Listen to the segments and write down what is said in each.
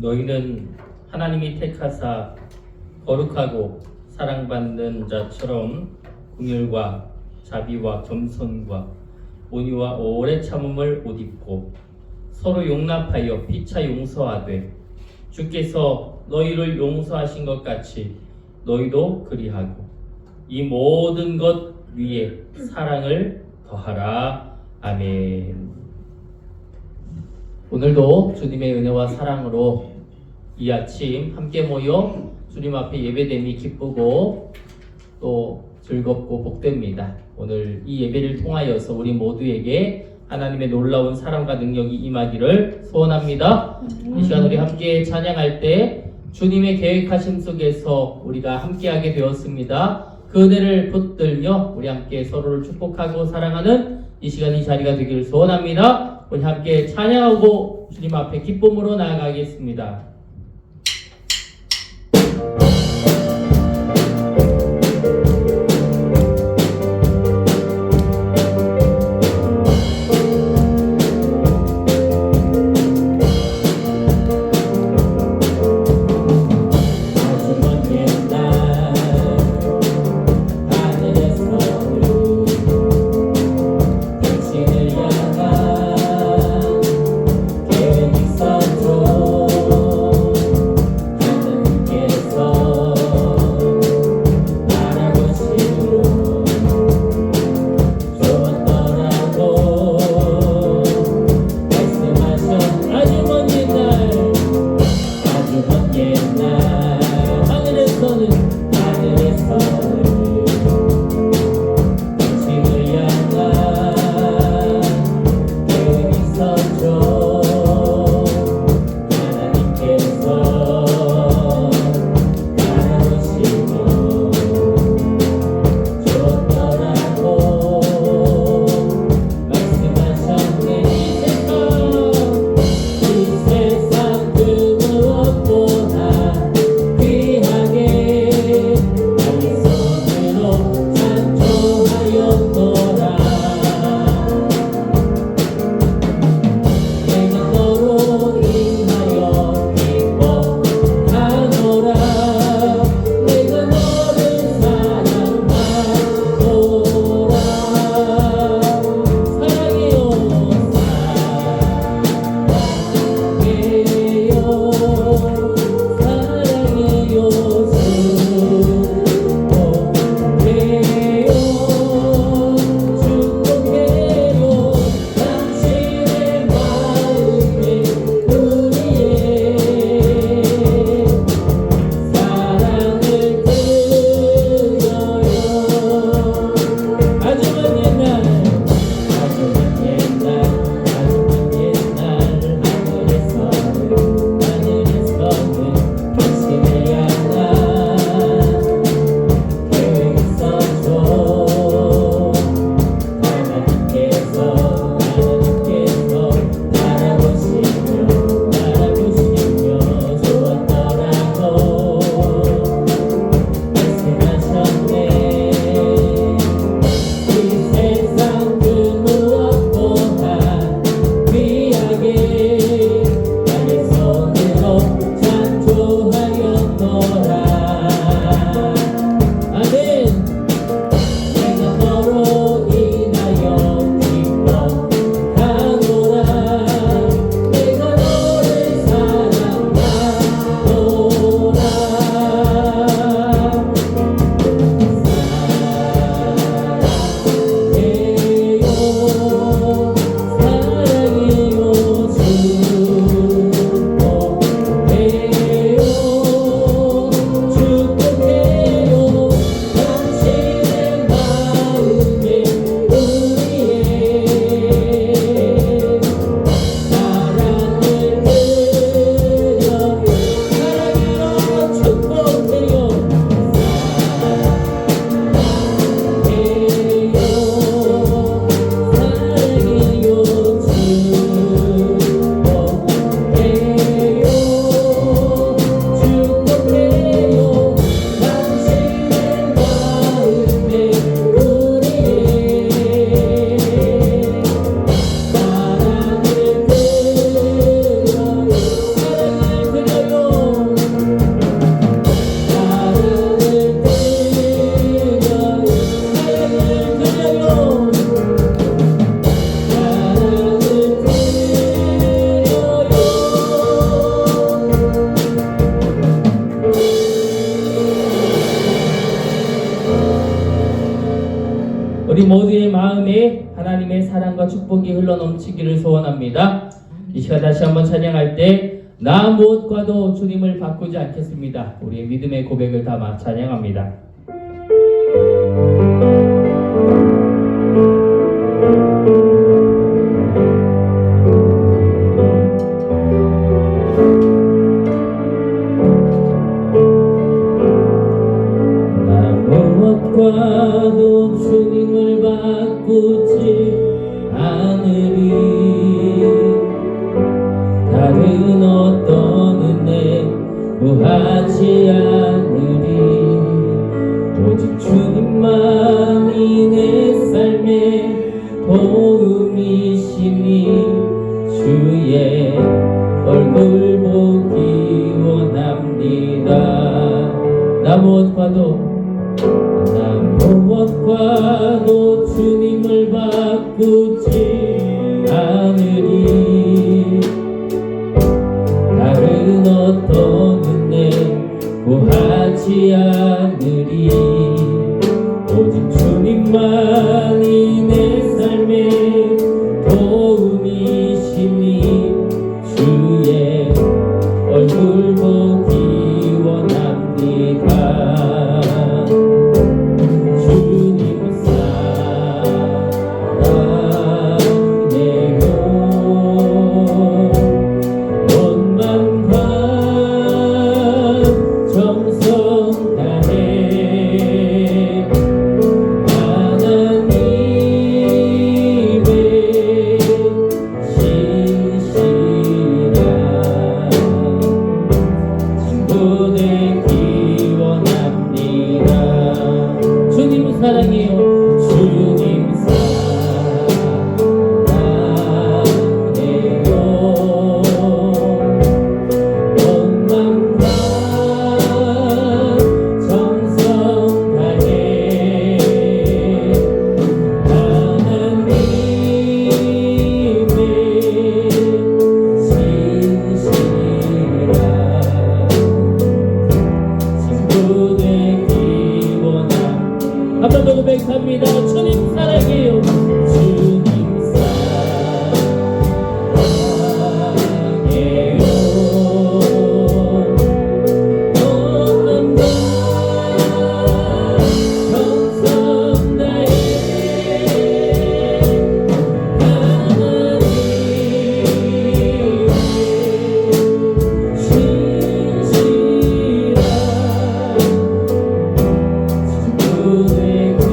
너희는 하나님이 택하사 거룩하고 사랑받는 자처럼 긍휼과 자비와 겸손과 온유와 오래 참음을 옷 입고 서로 용납하여 피차 용서하되 주께서 너희를 용서하신 것 같이 너희도 그리하고 이 모든 것 위에 사랑을 더하라. 아멘. 오늘도 주님의 은혜와 사랑으로 이 아침 함께 모여 주님 앞에 예배됨이 기쁘고 또 즐겁고 복됩니다. 오늘 이 예배를 통하여서 우리 모두에게 하나님의 놀라운 사랑과 능력이 임하기를 소원합니다. 이 시간 우리 함께 찬양할 때 주님의 계획하심 속에서 우리가 함께하게 되었습니다. 그 은혜를 붙들며 우리 함께 서로를 축복하고 사랑하는 이 시간 이 자리가 되기를 소원합니다. 우리 함께 찬양하고 주님 앞에 기쁨으로 나아가겠습니다. 계획 있었죠. 우리 모두의 마음에 하나님의 사랑과 축복이 흘러넘치기를 소원합니다. 이 시간 다시 한번 찬양할 때 나 무엇과도 주님을 바꾸지 않겠습니다. 우리의 믿음의 고백을 담아 찬양합니다. 나 무엇과도 주님을 바꾸지 않으리. 다른 어떤 은혜 구하지 않으리. 오직 주님만이 내 삶의 도움이시니 주의 얼굴 보기 원합니다. 나 무엇과도 주님을 바꾸지 않으리. 다른 어떤 은혜 구하지 않으리. 오직 주님만이 내 삶의 도움이시니 주의 얼굴 보기 원합니다. 주님 사랑해요. 온 맘과 정성 다해 하나님의 신실한 친구 되기 원합니다. 주님 사랑해요. 주님 사랑해요. 온 맘과 정성 다해 하나님의 신실한 친구 되기 원합니다. 한 번 더 고백합니다. 주님 사랑해요. 주님 사랑해요. 온 맘과 정성 다해 하나님의 신실한 친구 되기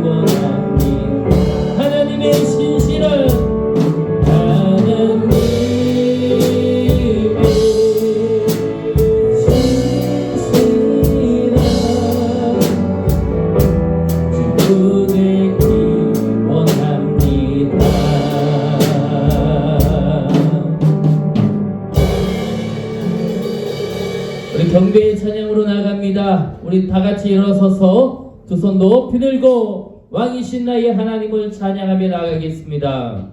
원합니다. 하나님의 신실한 친구 되기 원합니다. 우리 경배의 찬양으로 나갑니다. 우리 다 같이 일어서서 두 손 높이 들고 왕이신 나의 하나님을 찬양하며 나가겠습니다.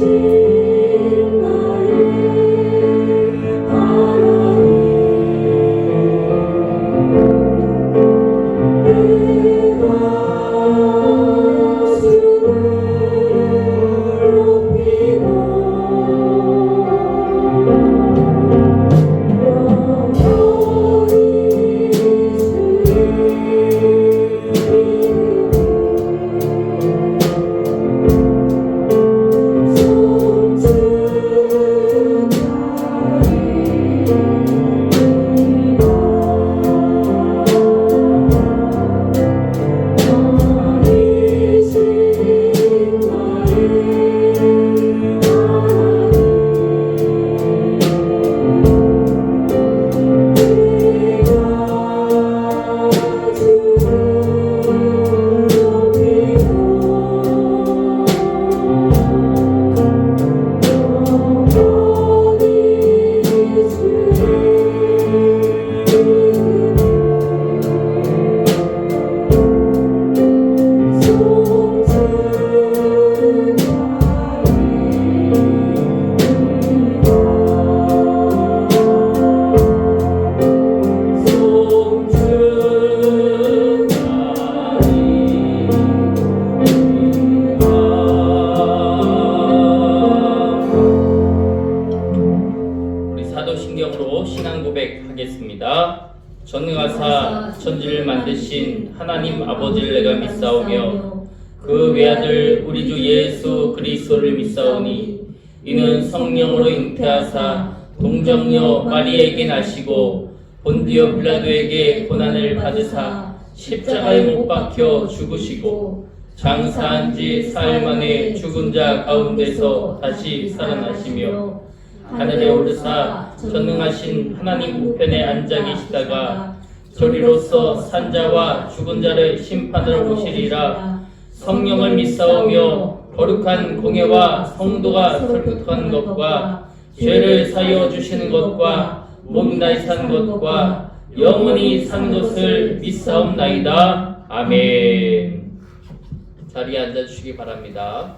왕이신 나의 하나님, 내가 주를 높이고 영원히 읽겠습니다. 전능하사 천지를 만드신 하나님 아버지를 내가 믿사오며 그 외아들 우리 주 예수 그리스도를 믿사오니 이는 성령으로 잉태하사 동정녀 마리아에게 나시고 본디오 빌라도에게 고난을 받으사 십자가에 못 박혀 죽으시고 장사한 지 사흘 만에 죽은 자 가운데서 다시 살아나시며 하늘에 오르사 전능하신 하나님 우편에 앉아 계시다가 저리로서 산자와 죽은 자를 심판하러 오시리라. 성령을 믿사오며 거룩한 공예와 성도가 설득한 것과 죄를 사여 주시는 것과 몸나이 산 것과 영원히 산 것을 믿사옵나이다. 아멘. 자리에 앉아주시기 바랍니다.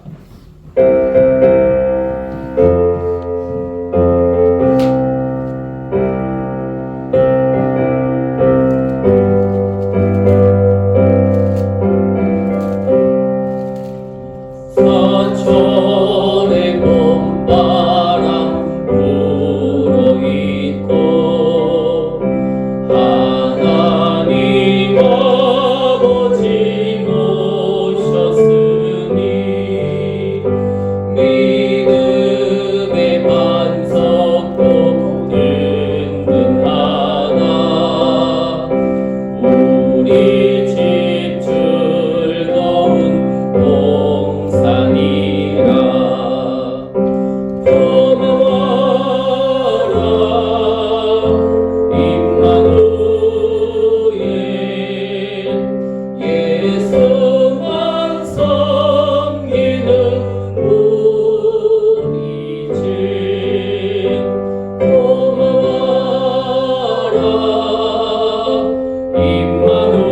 사철의 봄바람 불어있고 하나님 아버지 모셨으니 믿음의 반석도 든든하다. 우리 집 즐거운 동산이라. 고마워라 임마누엘 예수만 섬기는 우리 집. 고마워라 임마누엘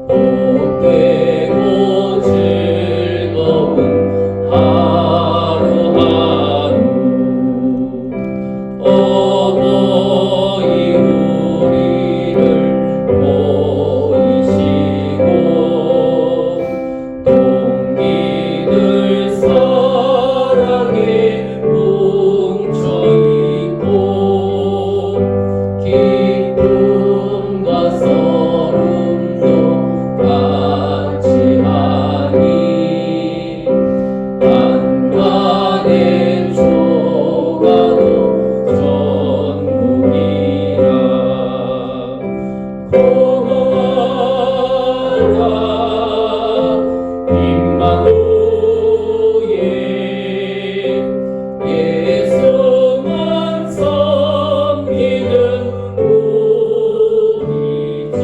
복되고 즐거운 하루하루. 어버이 우리를 보이시고 동기들 사랑에 뭉쳐있고 기쁨과 서름도 같이 하니 한간의 조가도 전국이라. 고마워라 임마누엘 예수만 섬기는 우리 집.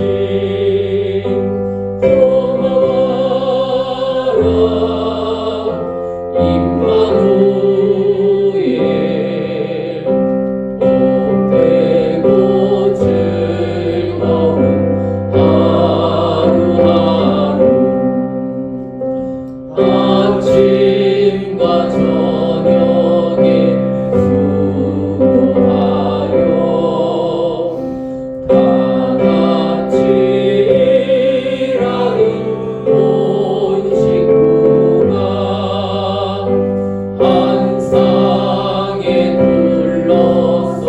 고마워라 임마누엘 복되고 즐거운 하루하루. 아침과 저녁에 수고하여 다같이 일하는 온 식구가 한 상에 둘러서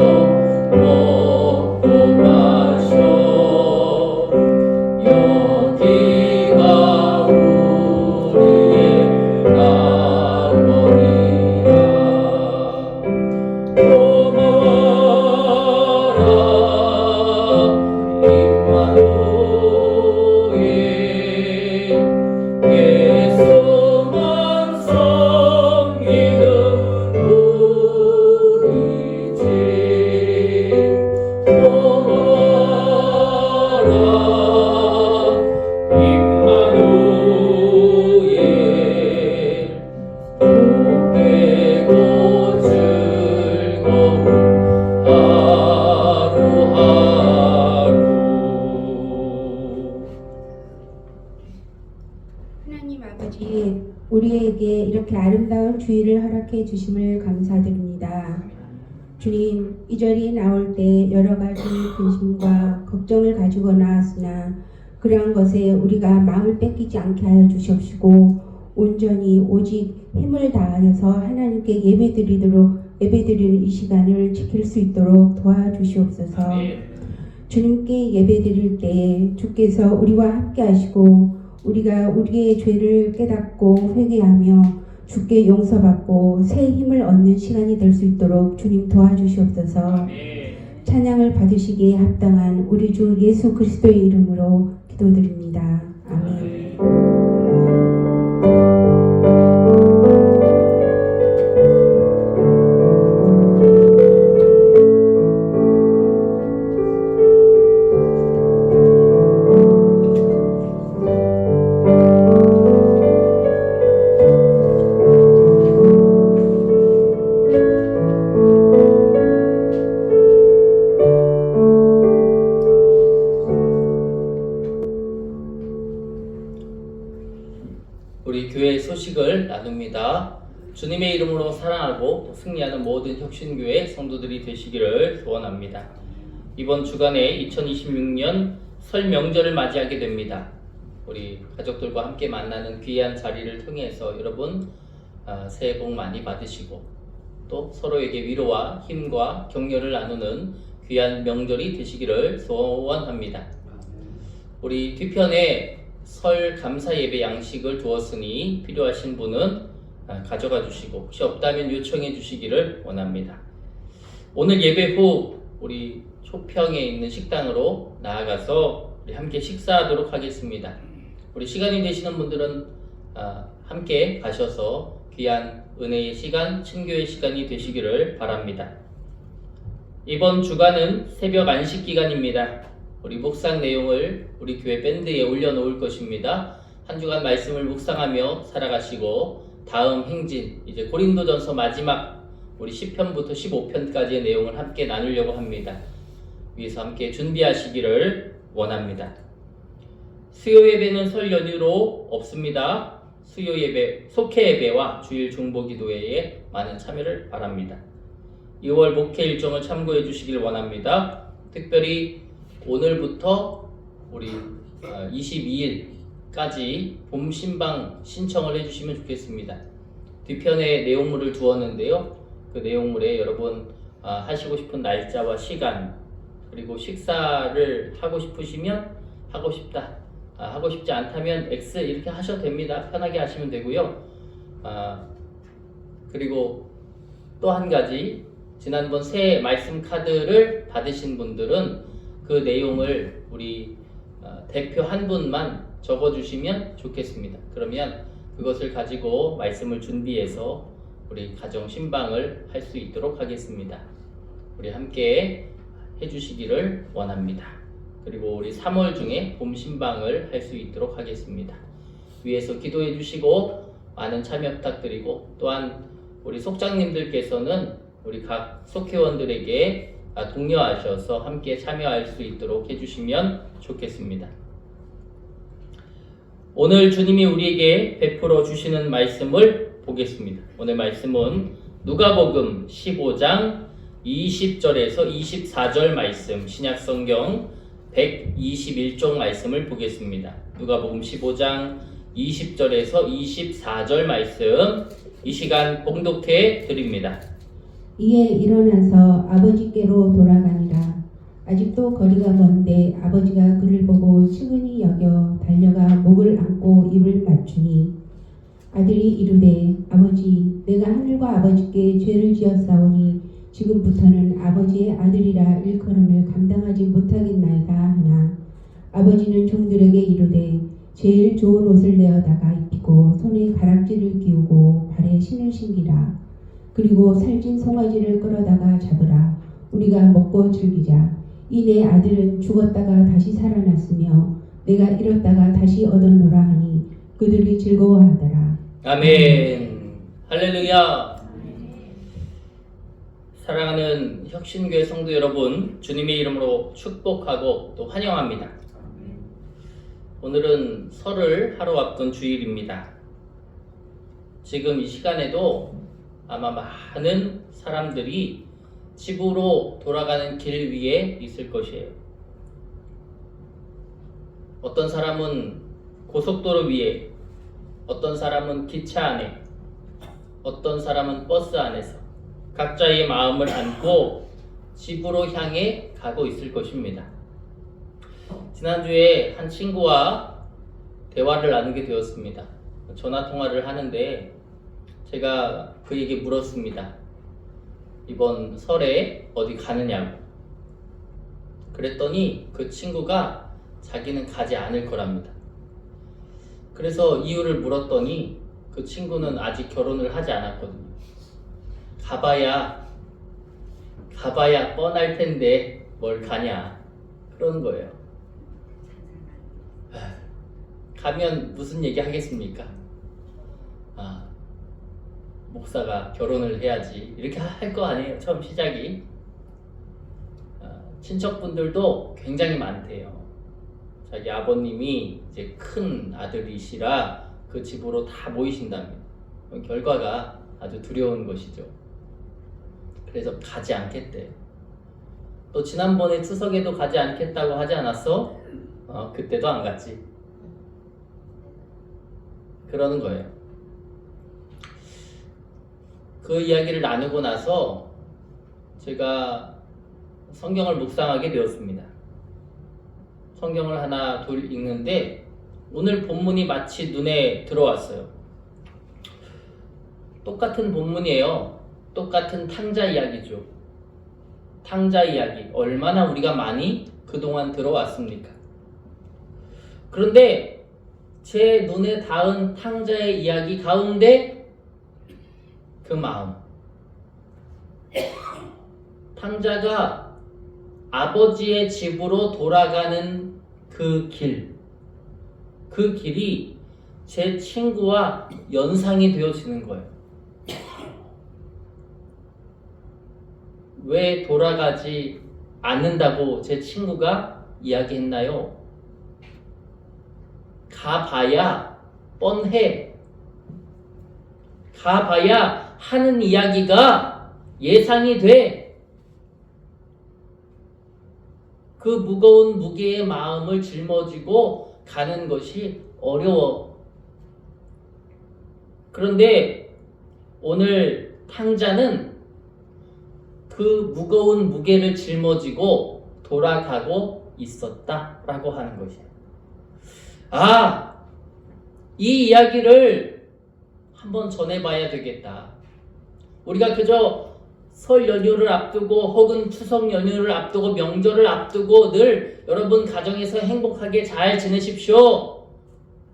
먹고 마셔. 여기가 우리의 낙원이라. 고마워라 임마누엘 예수만 섬기는 우리 집. 고마워라 임마누엘 복되고 즐거운 하루하루. 하나님 아버지, 우리에게 이렇게 아름다운 주일을 허락해 주심을 감사드립니다. 주님, 이 자리에 나올 때 여러 가지 근심과 걱정을 가지고 나왔으나 그러한 것에 우리가 마음을 뺏기지 않게 하여 주시옵시고 온전히 오직 힘을 다하여서 하나님께 예배드리도록 예배드리는 이 시간을 지킬 수 있도록 도와주시옵소서. 주님께 예배드릴 때 주께서 우리와 함께 하시고 우리가 우리의 죄를 깨닫고 회개하며 주께 용서받고 새 힘을 얻는 시간이 될 수 있도록 주님 도와주시옵소서. 찬양을 받으시기에 합당한 우리 주 예수 그리스도의 이름으로 기도드립니다. 아멘. 우리 교회 소식을 나눕니다. 주님의 이름으로 사랑하고 승리하는 모든 혁신교회 성도들이 되시기를 소원합니다. 이번 주간에 2026년 설 명절을 맞이하게 됩니다. 우리 가족들과 함께 만나는 귀한 자리를 통해서 여러분 새해 복 많이 받으시고 또 서로에게 위로와 힘과 격려를 나누는 귀한 명절이 되시기를 소원합니다. 우리 뒤편에 설 감사 예배 양식을 두었으니 필요하신 분은 가져가 주시고 혹시 없다면 요청해 주시기를 원합니다. 오늘 예배 후 우리 초평에 있는 식당으로 나아가서 우리 함께 식사하도록 하겠습니다. 우리 시간이 되시는 분들은 함께 가셔서 귀한 은혜의 시간, 친교의 시간이 되시기를 바랍니다. 이번 주간은 새벽 안식 기간입니다. 우리 묵상 내용을 우리 교회 밴드에 올려놓을 것입니다. 한 주간 말씀을 묵상하며 살아가시고 다음 행진, 이제 고린도전서 마지막 우리 10편부터 15편까지의 내용을 함께 나누려고 합니다. 위에서 함께 준비하시기를 원합니다. 수요 예배는 설 연휴로 없습니다. 수요 예배, 속회 예배와 주일 중보 기도회에 많은 참여를 바랍니다. 2월 목회 일정을 참고해 주시길 원합니다. 특별히 오늘부터 우리 22일까지 봄 신방 신청을 해주시면 좋겠습니다. 뒤편에 내용물을 두었는데요. 그 내용물에 여러분 하시고 싶은 날짜와 시간 그리고 식사를 하고 싶으시면 하고 싶다, 하고 싶지 않다면 X 이렇게 하셔도 됩니다. 편하게 하시면 되고요. 그리고 또 한 가지 지난번 새 말씀 카드를 받으신 분들은 그 내용을 우리 대표 한 분만 적어주시면 좋겠습니다. 그러면 그것을 가지고 말씀을 준비해서 우리 가정 신방을 할 수 있도록 하겠습니다. 우리 함께 해주시기를 원합니다. 그리고 우리 3월 중에 봄 신방을 할 수 있도록 하겠습니다. 위에서 기도해 주시고 많은 참여 부탁드리고 또한 우리 속장님들께서는 우리 각 속회원들에게 독려하셔서 함께 참여할 수 있도록 해주시면 좋겠습니다. 오늘 주님이 우리에게 베풀어 주시는 말씀을 보겠습니다. 오늘 말씀은 누가복음 15장 20절에서 24절 말씀, 신약성경 121쪽 말씀을 보겠습니다. 누가복음 15장 20절에서 24절 말씀 이 시간 봉독해 드립니다. 이에 일어나서 아버지께로 돌아가니라. 아직도 거리가 먼데 아버지가 그를 보고 측은히 여겨 달려가 목을 안고 입을 맞추니 아들이 이르되 아버지 내가 하늘과 아버지께 죄를 지었사오니 지금부터는 아버지의 아들이라 일컬음을 감당하지 못하겠나이다 하나 아버지는 종들에게 이르되 제일 좋은 옷을 내어다가 입히고 손에 가락지를 끼우고 발에 신을 신기라. 그리고 살찐 송아지를 끌어다가 잡으라. 우리가 먹고 즐기자. 이 내 아들은 죽었다가 다시 살아났으며 내가 잃었다가 다시 얻었노라 하니 그들이 즐거워하더라. 아멘. 할렐루야. 사랑하는 혁신교회 성도 여러분, 주님의 이름으로 축복하고 또 환영합니다. 오늘은 설을 하루 앞둔 주일입니다. 지금 이 시간에도 아마 많은 사람들이 집으로 돌아가는 길 위에 있을 것이에요. 어떤 사람은 고속도로 위에, 어떤 사람은 기차 안에, 어떤 사람은 버스 안에서 각자의 마음을 안고 집으로 향해 가고 있을 것입니다. 지난주에 한 친구와 대화를 나누게 되었습니다. 전화 통화를 하는데 제가 그에게 물었습니다. 이번 설에 어디 가느냐고. 그랬더니 그 친구가 자기는 가지 않을 거랍니다. 그래서 이유를 물었더니 그 친구는 아직 결혼을 하지 않았거든요. 가봐야 뻔할 텐데 뭘 가냐 그러는 거예요. 가면 무슨 얘기 하겠습니까? 목사가 결혼을 해야지 이렇게 할 거 아니에요. 처음 시작이. 친척분들도 굉장히 많대요. 자기 아버님이 이제 큰 아들이시라 그 집으로 다 모이신다면 결과가 아주 두려운 것이죠. 그래서 가지 않겠대. 또 지난번에 추석에도 가지 않겠다고 하지 않았어? 그때도 안 갔지. 그러는 거예요. 그 이야기를 나누고 나서 제가 성경을 묵상하게 되었습니다. 성경을 하나 둘 읽는데 오늘 본문이 마치 눈에 들어왔어요. 똑같은 본문이에요. 똑같은 탕자 이야기죠. 탕자 이야기. 얼마나 우리가 많이 그동안 들어왔습니까? 그런데 제 눈에 닿은 탕자의 이야기 가운데 그 마음. 탕자가 아버지의 집으로 돌아가는 그 길. 그 길이 제 친구와 연상이 되어지는 거예요. 왜 돌아가지 않는다고 제 친구가 이야기했나요? 가봐야 뻔해. 가봐야 하는 이야기가 예상이 돼. 그 무거운 무게의 마음을 짊어지고 가는 것이 어려워. 그런데 오늘 탕자는 그 무거운 무게를 짊어지고 돌아가고 있었다라고 하는 것이에요. 이 이야기를 한번 전해봐야 되겠다. 우리가 그저 설 연휴를 앞두고 혹은 추석 연휴를 앞두고 명절을 앞두고 늘 여러분 가정에서 행복하게 잘 지내십시오.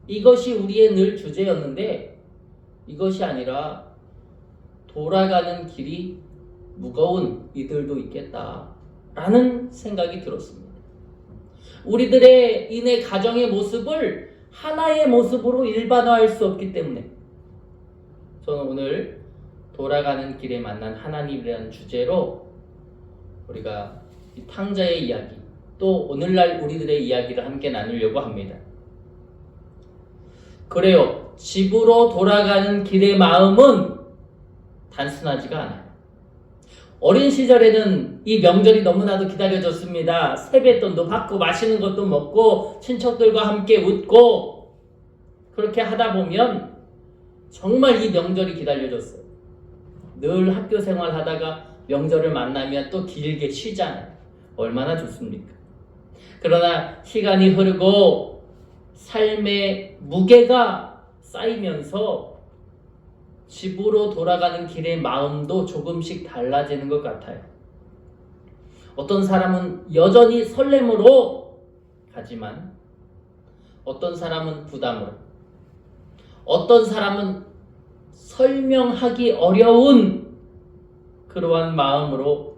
이것이 우리의 늘 주제였는데 이것이 아니라 돌아가는 길이 무거운 이들도 있겠다라는 생각이 들었습니다. 우리들의 인의 가정의 모습을 하나의 모습으로 일반화할 수 없기 때문에 저는 오늘 돌아가는 길에 만난 하나님이라는 주제로 우리가 이 탕자의 이야기 또 오늘날 우리들의 이야기를 함께 나누려고 합니다. 그래요. 집으로 돌아가는 길의 마음은 단순하지가 않아요. 어린 시절에는 이 명절이 너무나도 기다려졌습니다. 세뱃돈도 받고 맛있는 것도 먹고 친척들과 함께 웃고 그렇게 하다 보면 정말 이 명절이 기다려졌어요. 늘 학교 생활하다가 명절을 만나면 또 길게 쉬잖아요. 얼마나 좋습니까? 그러나 시간이 흐르고 삶의 무게가 쌓이면서 집으로 돌아가는 길의 마음도 조금씩 달라지는 것 같아요. 어떤 사람은 여전히 설렘으로 가지만 어떤 사람은 부담으로 어떤 사람은 설명하기 어려운 그러한 마음으로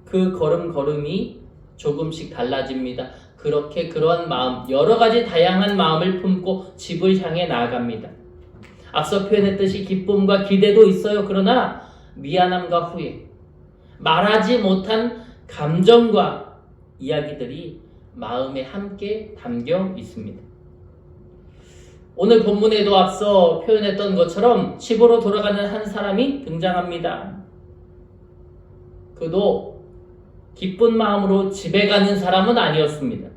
그 걸음걸음이 조금씩 달라집니다. 그렇게 그러한 마음, 여러 가지 다양한 마음을 품고 집을 향해 나아갑니다. 앞서 표현했듯이 기쁨과 기대도 있어요. 그러나 미안함과 후회, 말하지 못한 감정과 이야기들이 마음에 함께 담겨 있습니다. 오늘 본문에도 앞서 표현했던 것처럼 집으로 돌아가는 한 사람이 등장합니다. 그도 기쁜 마음으로 집에 가는 사람은 아니었습니다.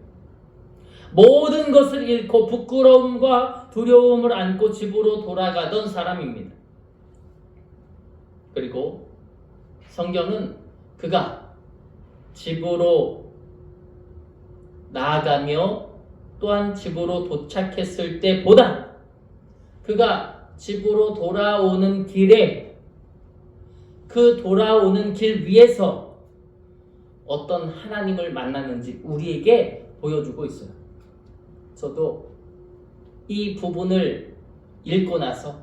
모든 것을 잃고 부끄러움과 두려움을 안고 집으로 돌아가던 사람입니다. 그리고 성경은 그가 집으로 나아가며 또한 집으로 도착했을 때보다 그가 집으로 돌아오는 길에 그 돌아오는 길 위에서 어떤 하나님을 만났는지 우리에게 보여주고 있어요. 저도 이 부분을 읽고 나서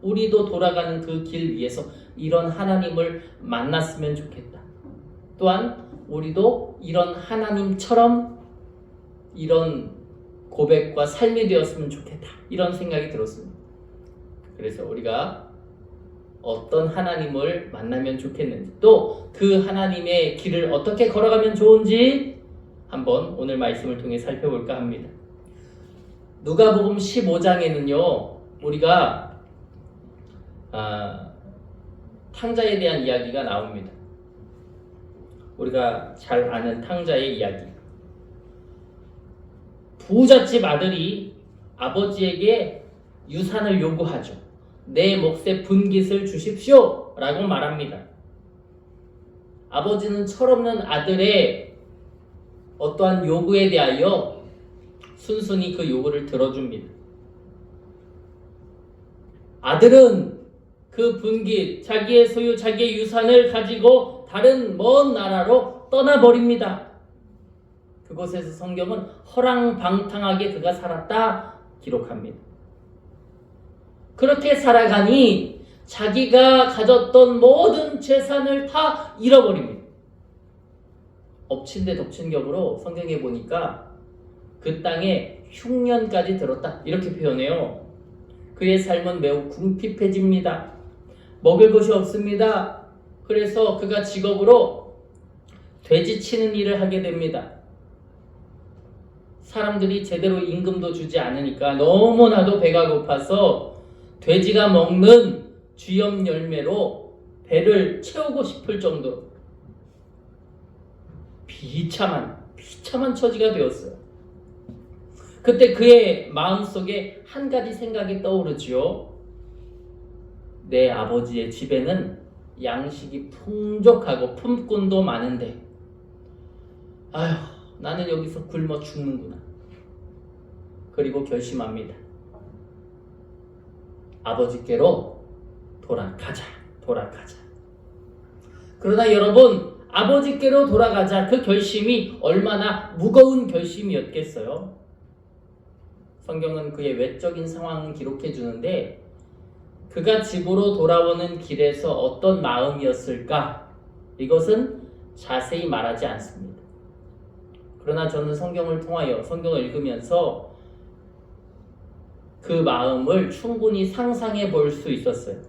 우리도 돌아가는 그 길 위에서 이런 하나님을 만났으면 좋겠다. 또한 우리도 이런 하나님처럼 이런 고백과 삶이 되었으면 좋겠다. 이런 생각이 들었습니다. 그래서 우리가 어떤 하나님을 만나면 좋겠는지 또 그 하나님의 길을 어떻게 걸어가면 좋은지 한번 오늘 말씀을 통해 살펴볼까 합니다. 누가복음 15장에는요 우리가 탕자에 대한 이야기가 나옵니다. 우리가 잘 아는 탕자의 이야기. 부잣집 아들이 아버지에게 유산을 요구하죠. 내 몫의 분깃을 주십시오 라고 말합니다. 아버지는 철없는 아들의 어떠한 요구에 대하여 순순히 그 요구를 들어줍니다. 아들은 그 분깃, 자기의 소유, 자기의 유산을 가지고 다른 먼 나라로 떠나버립니다. 그곳에서 성경은 허랑방탕하게 그가 살았다 기록합니다. 그렇게 살아가니 자기가 가졌던 모든 재산을 다 잃어버립니다. 엎친 데 덮친 격으로 성경에 보니까 그 땅에 흉년까지 들었다 이렇게 표현해요. 그의 삶은 매우 궁핍해집니다. 먹을 것이 없습니다. 그래서 그가 직업으로 돼지 치는 일을 하게 됩니다. 사람들이 제대로 임금도 주지 않으니까 너무나도 배가 고파서 돼지가 먹는 쥐염 열매로 배를 채우고 싶을 정도로 비참한 처지가 되었어요. 그때 그의 마음속에 한 가지 생각이 떠오르지요. 내 아버지의 집에는 양식이 풍족하고 품꾼도 많은데 나는 여기서 굶어 죽는구나. 그리고 결심합니다. 아버지께로 돌아가자. 그러나 여러분, 아버지께로 돌아가자 그 결심이 얼마나 무거운 결심이었겠어요. 성경은 그의 외적인 상황을 기록해 주는데 그가 집으로 돌아오는 길에서 어떤 마음이었을까? 이것은 자세히 말하지 않습니다. 그러나 저는 성경을 통하여 성경을 읽으면서 그 마음을 충분히 상상해 볼 수 있었어요.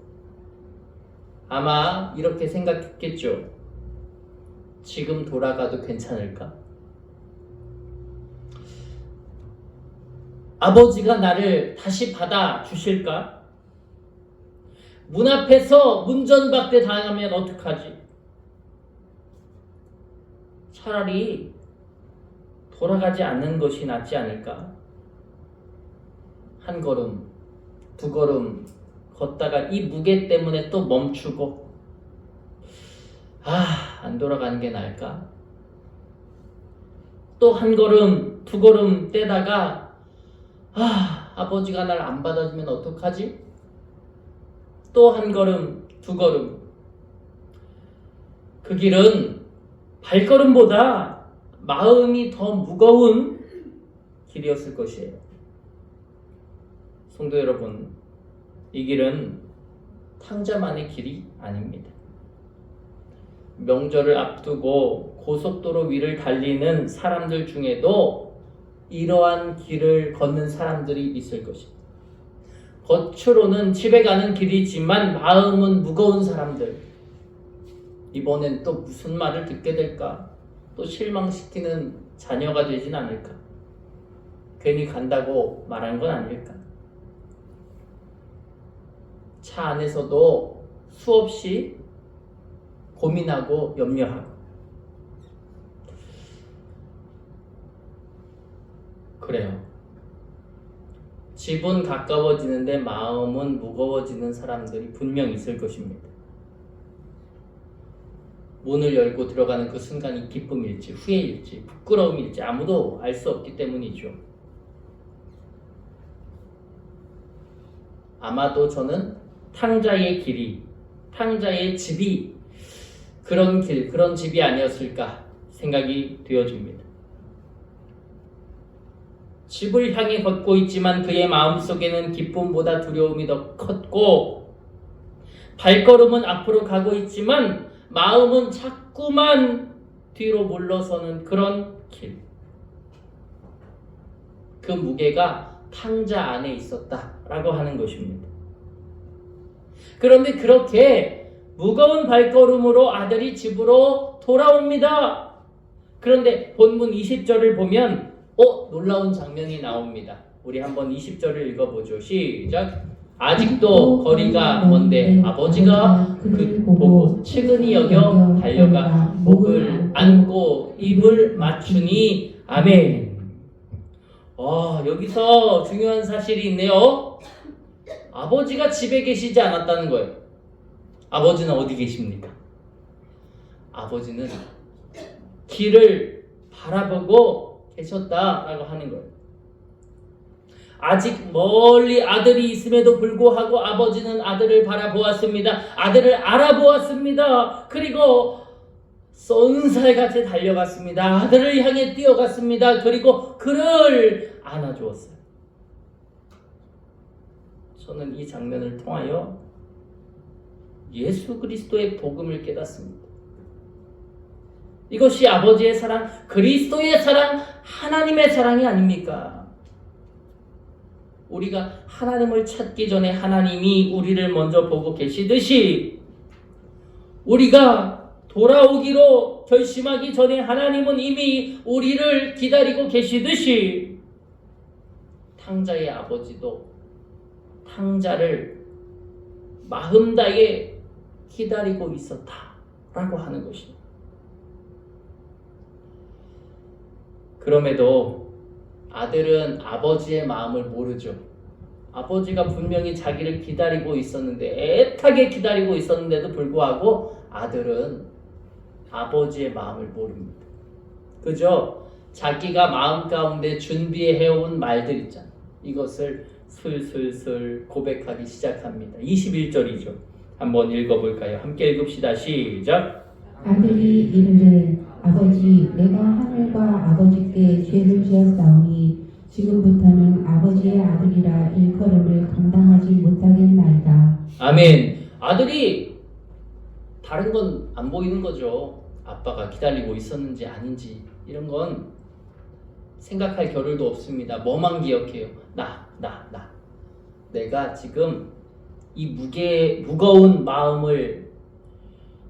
아마 이렇게 생각했겠죠. 지금 돌아가도 괜찮을까? 아버지가 나를 다시 받아 주실까? 문 앞에서 문전박대 당하면 어떡하지? 차라리 돌아가지 않는 것이 낫지 않을까? 한 걸음, 두 걸음 걷다가 이 무게 때문에 또 멈추고 안 돌아가는 게 나을까? 또 한 걸음, 두 걸음 떼다가 아버지가 날 안 받아주면 어떡하지? 또 한 걸음, 두 걸음. 그 길은 발걸음보다 마음이 더 무거운 길이었을 것이에요. 성도 여러분, 이 길은 탕자만의 길이 아닙니다. 명절을 앞두고 고속도로 위를 달리는 사람들 중에도 이러한 길을 걷는 사람들이 있을 것입니다. 겉으로는 집에 가는 길이지만 마음은 무거운 사람들. 이번엔 또 무슨 말을 듣게 될까? 또 실망시키는 자녀가 되진 않을까? 괜히 간다고 말한 건 아닐까? 차 안에서도 수없이 고민하고 염려하고 그래요. 집은 가까워지는데 마음은 무거워지는 사람들이 분명 있을 것입니다. 문을 열고 들어가는 그 순간이 기쁨일지 후회일지 부끄러움일지 아무도 알 수 없기 때문이죠. 아마도 저는 탕자의 길이, 탕자의 집이 그런 길, 그런 집이 아니었을까 생각이 되어집니다. 집을 향해 걷고 있지만 그의 마음속에는 기쁨보다 두려움이 더 컸고, 발걸음은 앞으로 가고 있지만 마음은 자꾸만 뒤로 물러서는 그런 길. 그 무게가 탕자 안에 있었다라고 하는 것입니다. 그런데 그렇게 무거운 발걸음으로 아들이 집으로 돌아옵니다. 그런데 본문 20절을 보면 놀라운 장면이 나옵니다. 우리 한번 20절을 읽어보죠. 시작. 아직도 거리가 먼데 아버지가 그 보고 측은히 여겨 달려가 목을 안고 입을 맞추니 아멘. 여기서 중요한 사실이 있네요. 아버지가 집에 계시지 않았다는 거예요. 아버지는 어디 계십니까? 아버지는 길을 바라보고 계셨다라고 하는 거예요. 아직 멀리 아들이 있음에도 불구하고 아버지는 아들을 바라보았습니다. 아들을 알아보았습니다. 그리고 쏜살같이 달려갔습니다. 아들을 향해 뛰어갔습니다. 그리고 그를 안아주었어요. 저는 이 장면을 통하여 예수 그리스도의 복음을 깨닫습니다. 이것이 아버지의 사랑, 그리스도의 사랑, 하나님의 사랑이 아닙니까? 우리가 하나님을 찾기 전에 하나님이 우리를 먼저 보고 계시듯이, 우리가 돌아오기로 결심하기 전에 하나님은 이미 우리를 기다리고 계시듯이, 탕자의 아버지도 탕자를 마음 다해 기다리고 있었다라고 하는 것입니다. 그럼에도 아들은 아버지의 마음을 모르죠. 아버지가 분명히 자기를 기다리고 있었는데, 애타게 기다리고 있었는데도 불구하고 아들은 아버지의 마음을 모릅니다. 그죠? 자기가 마음 가운데 준비해온 말들 있잖아요. 이것을 슬슬슬 고백하기 시작합니다. 21절이죠. 한번 읽어볼까요? 함께 읽읍시다. 시작. 아들이 이르되 아버지 내가 하늘과 아버지께 죄를 지었사오니 지금부터는 아버지의 아들이라 일컬음을 감당하지 못하겠나이다. 아멘. 아들이 다른 건 안 보이는 거죠. 아빠가 기다리고 있었는지 아닌지 이런 건 생각할 겨를도 없습니다. 뭐만 기억해요? 나. 내가 지금 이 무거운 마음을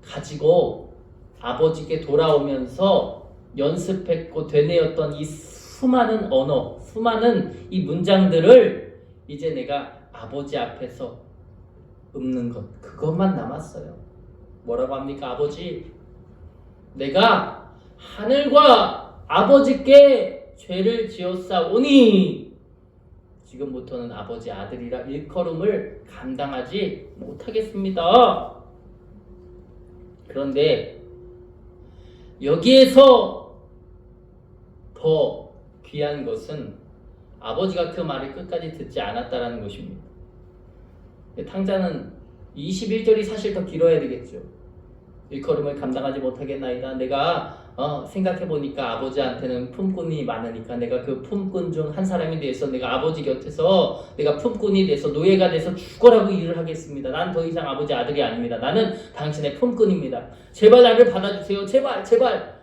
가지고 아버지께 돌아오면서 연습했고 되뇌었던 이 수많은 언어, 수많은 이 문장들을 이제 내가 아버지 앞에서 읊는 것, 그것만 남았어요. 뭐라고 합니까? 아버지, 내가 하늘과 아버지께 죄를 지었사오니 지금부터는 아버지 아들이라 일컬음을 감당하지 못하겠습니다. 그런데 여기에서 더 귀한 것은 아버지가 그 말을 끝까지 듣지 않았다는 것입니다. 탕자는 21절이 사실 더 길어야 되겠죠. 일컬음을 감당하지 못하겠나이다. 내가 생각해보니까 아버지한테는 품꾼이 많으니까 내가 그 품꾼 중 한 사람이 돼서 내가 아버지 곁에서 내가 품꾼이 돼서 노예가 돼서 죽어라고 일을 하겠습니다. 난 더 이상 아버지 아들이 아닙니다. 나는 당신의 품꾼입니다. 제발 나를 받아주세요. 제발.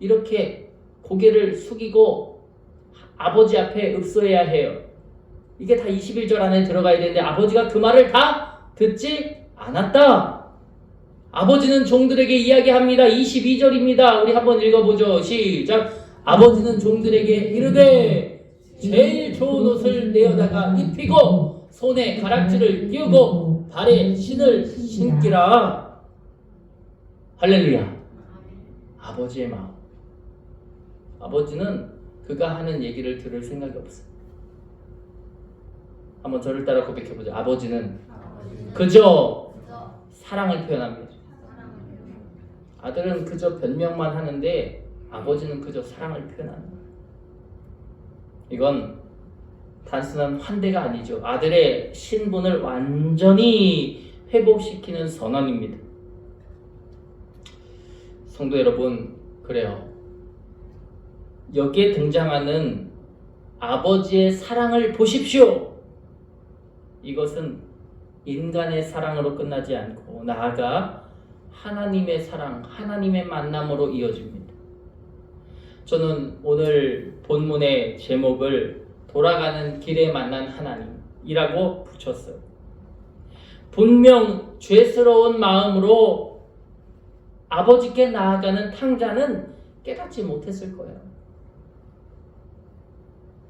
이렇게 고개를 숙이고 아버지 앞에 읍소해야 해요. 이게 다 21절 안에 들어가야 되는데 아버지가 그 말을 다 듣지 않았다. 아버지는 종들에게 이야기합니다. 22절입니다. 우리 한번 읽어보죠. 시작. 아버지는 종들에게 이르되 제일 좋은 옷을 내어다가 입히고 손에 가락지를 끼우고 발에 신을 신기라. 할렐루야. 아버지의 마음. 아버지는 그가 하는 얘기를 들을 생각이 없어요. 한번 저를 따라 고백해보죠. 아버지는 그저 사랑을 표현합니다. 아들은 그저 변명만 하는데 아버지는 그저 사랑을 표현하는 거예요. 이건 단순한 환대가 아니죠. 아들의 신분을 완전히 회복시키는 선언입니다. 성도 여러분, 그래요. 여기에 등장하는 아버지의 사랑을 보십시오. 이것은 인간의 사랑으로 끝나지 않고 나아가 하나님의 사랑, 하나님의 만남으로 이어집니다. 저는 오늘 본문의 제목을 돌아가는 길에 만난 하나님이라고 붙였어요. 분명 죄스러운 마음으로 아버지께 나아가는 탕자는 깨닫지 못했을 거예요.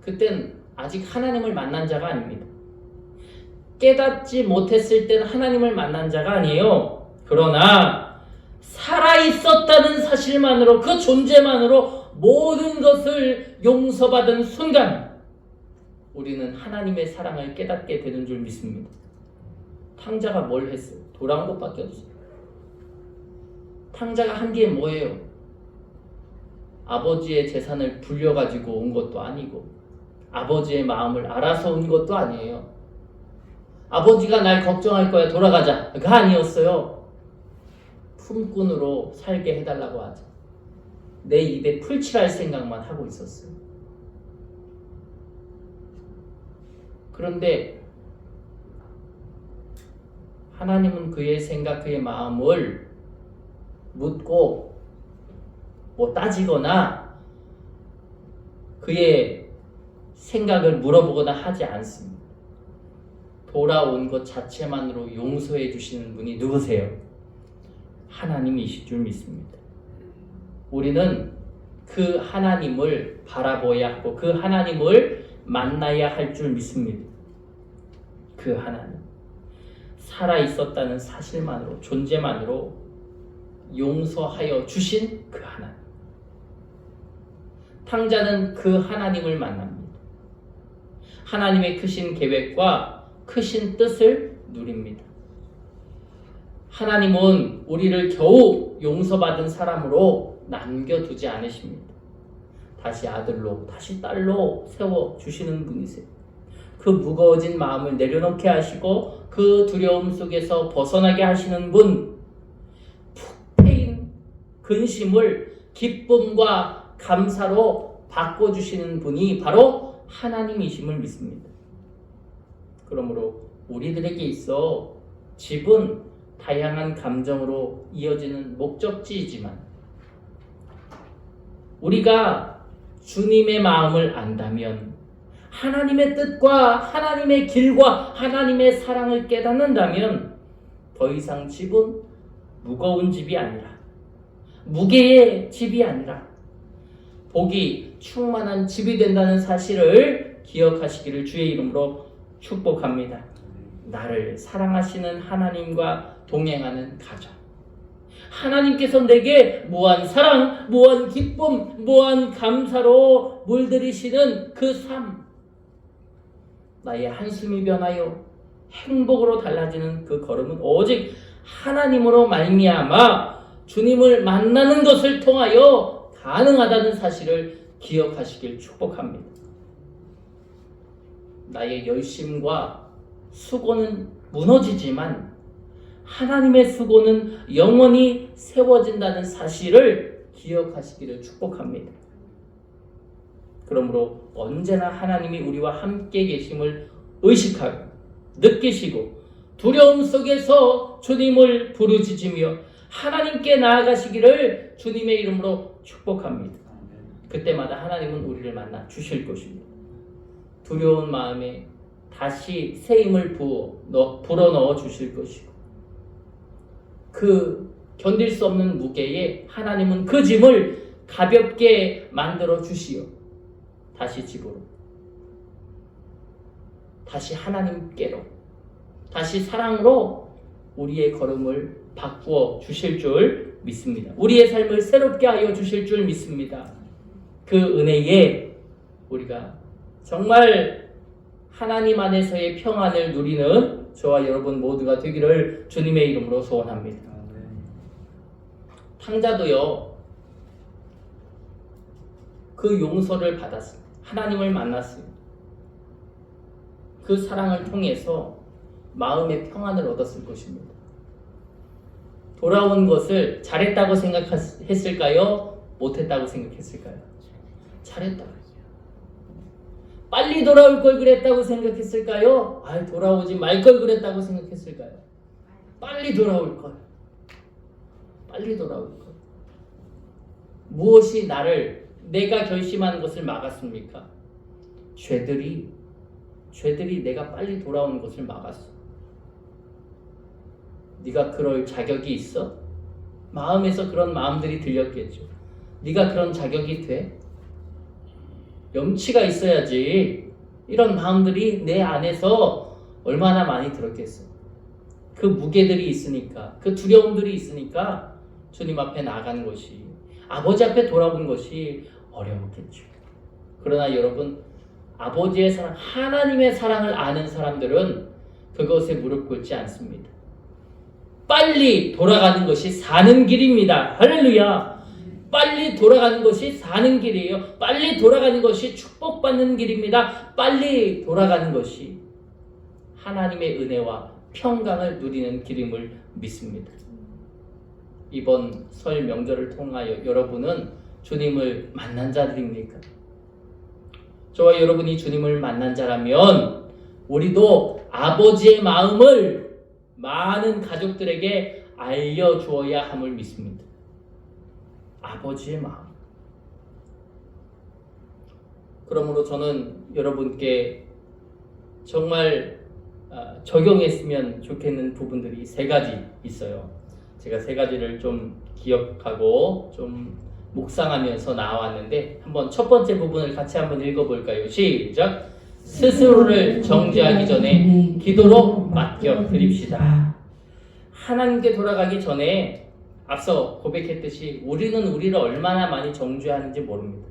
그땐 아직 하나님을 만난 자가 아닙니다. 깨닫지 못했을 땐 하나님을 만난 자가 아니에요. 그러나 살아있었다는 사실만으로, 그 존재만으로 모든 것을 용서받은 순간 우리는 하나님의 사랑을 깨닫게 되는 줄 믿습니다. 탕자가 뭘 했어요? 돌아온 것밖에 없어요. 탕자가 한 게 뭐예요? 아버지의 재산을 불려가지고 온 것도 아니고 아버지의 마음을 알아서 온 것도 아니에요. 아버지가 날 걱정할 거야, 돌아가자가 아니었어요. 품꾼으로 살게 해달라고 하자. 내 입에 풀칠할 생각만 하고 있었어요. 그런데 하나님은 그의 생각, 그의 마음을 묻고 뭐 따지거나 그의 생각을 물어보거나 하지 않습니다. 돌아온 것 자체만으로 용서해 주시는 분이 누구세요? 하나님이실 줄 믿습니다. 우리는 그 하나님을 바라보아야 하고 그 하나님을 만나야 할 줄 믿습니다. 그 하나님, 살아있었다는 사실만으로, 존재만으로 용서하여 주신 그 하나님. 탕자는 그 하나님을 만납니다. 하나님의 크신 계획과 크신 뜻을 누립니다. 하나님은 우리를 겨우 용서받은 사람으로 남겨두지 않으십니다. 다시 아들로, 다시 딸로 세워주시는 분이세요. 그 무거워진 마음을 내려놓게 하시고 그 두려움 속에서 벗어나게 하시는 분, 푹 패인 근심을 기쁨과 감사로 바꿔주시는 분이 바로 하나님이심을 믿습니다. 그러므로 우리들에게 있어 집은 다양한 감정으로 이어지는 목적지이지만 우리가 주님의 마음을 안다면, 하나님의 뜻과 하나님의 길과 하나님의 사랑을 깨닫는다면 더 이상 집은 무거운 집이 아니라, 무게의 집이 아니라 복이 충만한 집이 된다는 사실을 기억하시기를 주의 이름으로 축복합니다. 나를 사랑하시는 하나님과 동행하는 가정, 하나님께서 내게 무한 사랑, 무한 기쁨, 무한 감사로 물들이시는 그 삶, 나의 한숨이 변하여 행복으로 달라지는 그 걸음은 오직 하나님으로 말미암아 주님을 만나는 것을 통하여 가능하다는 사실을 기억하시길 축복합니다. 나의 열심과 수고는 무너지지만 하나님의 수고는 영원히 세워진다는 사실을 기억하시기를 축복합니다. 그러므로 언제나 하나님이 우리와 함께 계심을 의식하고 느끼시고 두려움 속에서 주님을 부르짖으며 하나님께 나아가시기를 주님의 이름으로 축복합니다. 그때마다 하나님은 우리를 만나 주실 것입니다. 두려운 마음에 다시 새 힘을 불어넣어 주실 것이고 그 견딜 수 없는 무게에 하나님은 그 짐을 가볍게 만들어 주시어 다시 집으로, 다시 하나님께로, 다시 사랑으로 우리의 걸음을 바꾸어 주실 줄 믿습니다. 우리의 삶을 새롭게 하여 주실 줄 믿습니다. 그 은혜에 우리가 정말 하나님 안에서의 평안을 누리는 저와 여러분 모두가 되기를 주님의 이름으로 소원합니다. 탕자도요. 그 용서를 받았습니다. 하나님을 만났습니다. 그 사랑을 통해서 마음의 평안을 얻었을 것입니다. 돌아온 것을 잘했다고 생각했을까요? 못했다고 생각했을까요? 잘했다. 빨리 돌아올 걸 그랬다고 생각했을까요? 돌아오지 말 걸 그랬다고 생각했을까요? 빨리 돌아올 걸. 빨리 돌아올 걸. 무엇이 내가 결심한 것을 막았습니까? 죄들이 내가 빨리 돌아오는 것을 막았어. 네가 그럴 자격이 있어? 마음에서 그런 마음들이 들렸겠죠. 네가 그런 자격이 돼? 염치가 있어야지. 이런 마음들이 내 안에서 얼마나 많이 들었겠어. 그 무게들이 있으니까, 그 두려움들이 있으니까 주님 앞에 나가는 것이, 아버지 앞에 돌아오는 것이 어려웠겠죠. 그러나 여러분, 아버지의 사랑, 하나님의 사랑을 아는 사람들은 그것에 무릎 꿇지 않습니다. 빨리 돌아가는 것이 사는 길입니다. 할렐루야. 빨리 돌아가는 것이 사는 길이에요. 빨리 돌아가는 것이 축복받는 길입니다. 빨리 돌아가는 것이 하나님의 은혜와 평강을 누리는 길임을 믿습니다. 이번 설 명절을 통하여 여러분은 주님을 만난 자들입니까? 저와 여러분이 주님을 만난 자라면 우리도 아버지의 마음을 많은 가족들에게 알려주어야 함을 믿습니다. 아버지의 마음. 그러므로 저는 여러분께 정말 적용했으면 좋겠는 부분들이 3가지 있어요. 제가 3가지를 좀 기억하고 좀 묵상하면서 나왔는데 한번 첫 번째 부분을 같이 한번 읽어볼까요? 시작! 스스로를 정죄하기 전에 기도로 맡겨 드립시다. 하나님께 돌아가기 전에 앞서 고백했듯이 우리는 우리를 얼마나 많이 정죄하는지 모릅니다.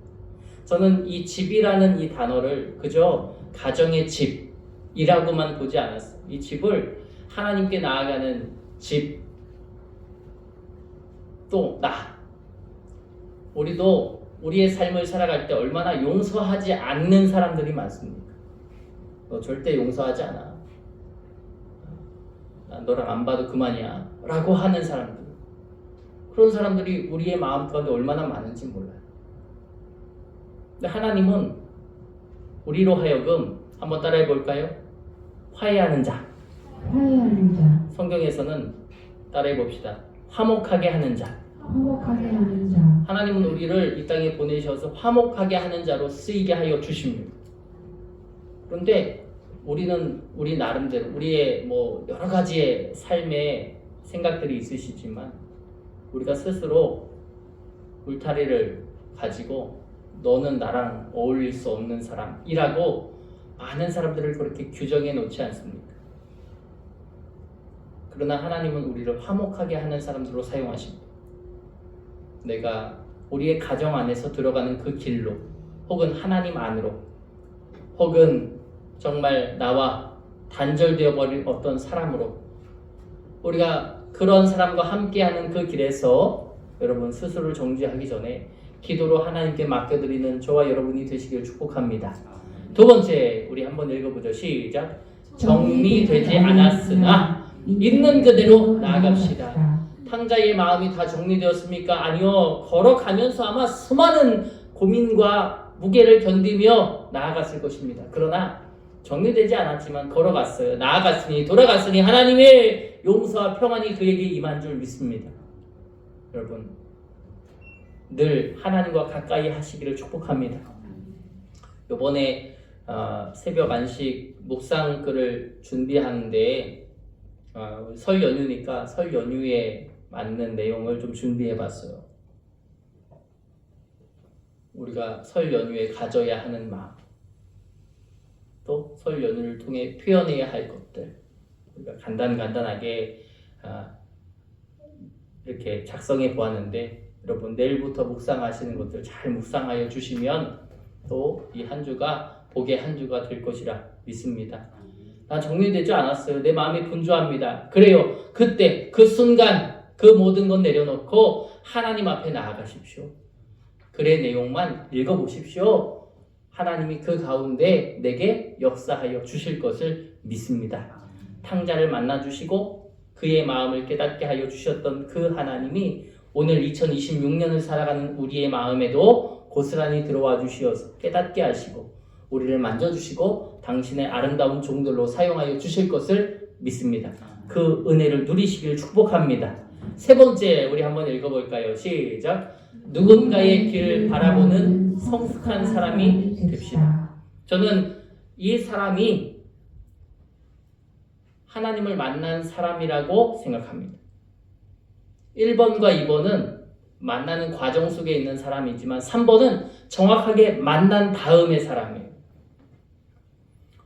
저는 이 집이라는 이 단어를 그저 가정의 집이라고만 보지 않았어요. 이 집을 하나님께 나아가는 집, 또 우리도 우리의 삶을 살아갈 때 얼마나 용서하지 않는 사람들이 많습니까? 너 절대 용서하지 않아. 난 너랑 안 봐도 그만이야 라고 하는 사람들, 그런 사람들이 우리의 마음 가운데 얼마나 많은지 몰라요. 근데 하나님은 우리로 하여금 한번 따라해 볼까요? 화해하는 자. 화해하는 자. 성경에서는 따라해 봅시다. 화목하게 하는 자. 화목하게 하는 자. 하나님은 우리를 이 땅에 보내셔서 화목하게 하는 자로 쓰이게 하여 주십니다. 그런데 우리는 우리 나름대로 우리의 여러 가지의 삶의 생각들이 있으시지만 우리가 스스로 울타리를 가지고 너는 나랑 어울릴 수 없는 사람이라고 많은 사람들을 그렇게 규정해 놓지 않습니까? 그러나 하나님은 우리를 화목하게 하는 사람들로 사용하십니다. 내가 우리의 가정 안에서 들어가는 그 길로, 혹은 하나님 안으로, 혹은 정말 나와 단절되어 버린 어떤 사람으로, 우리가 그런 사람과 함께하는 그 길에서 여러분 스스로를 정죄하기 전에 기도로 하나님께 맡겨드리는 저와 여러분이 되시길 축복합니다. 2번째, 우리 한번 읽어보죠. 시작! 정리되지 않았으나 있는 그대로 나아갑시다. 탕자의 마음이 다 정리되었습니까? 아니요. 걸어가면서 아마 수많은 고민과 무게를 견디며 나아갔을 것입니다. 그러나 정리되지 않았지만 걸어갔어요. 나아갔으니, 돌아갔으니 하나님의 용서와 평안이 그에게 임한 줄 믿습니다. 여러분, 늘 하나님과 가까이 하시기를 축복합니다. 이번에 새벽 안식 묵상글을 준비하는데 설 연휴니까 설 연휴에 맞는 내용을 좀 준비해 봤어요. 우리가 설 연휴에 가져야 하는 마음, 또 설 연휴를 통해 표현해야 할 것들, 우리가 간단하게 이렇게 작성해 보았는데, 여러분 내일부터 묵상하시는 것들 잘 묵상하여 주시면 또 이 한 주가 복의 한 주가 될 것이라 믿습니다. 나 정리되지 않았어요. 내 마음이 분주합니다. 그래요. 그때 그 순간 그 모든 것 내려놓고 하나님 앞에 나아가십시오. 글의 내용만 읽어보십시오. 하나님이 그 가운데 내게 역사하여 주실 것을 믿습니다. 탕자를 만나주시고 그의 마음을 깨닫게 하여 주셨던 그 하나님이 오늘 2026년을 살아가는 우리의 마음에도 고스란히 들어와 주시어서 깨닫게 하시고 우리를 만져주시고 당신의 아름다운 종들로 사용하여 주실 것을 믿습니다. 그 은혜를 누리시길 축복합니다. 세 번째 우리 한번 읽어볼까요? 시작. 누군가의 길을 바라보는 성숙한 사람이 됩시다. 저는 이 사람이 하나님을 만난 사람이라고 생각합니다. 1번과 2번은 만나는 과정 속에 있는 사람이지만 3번은 정확하게 만난 다음의 사람이에요.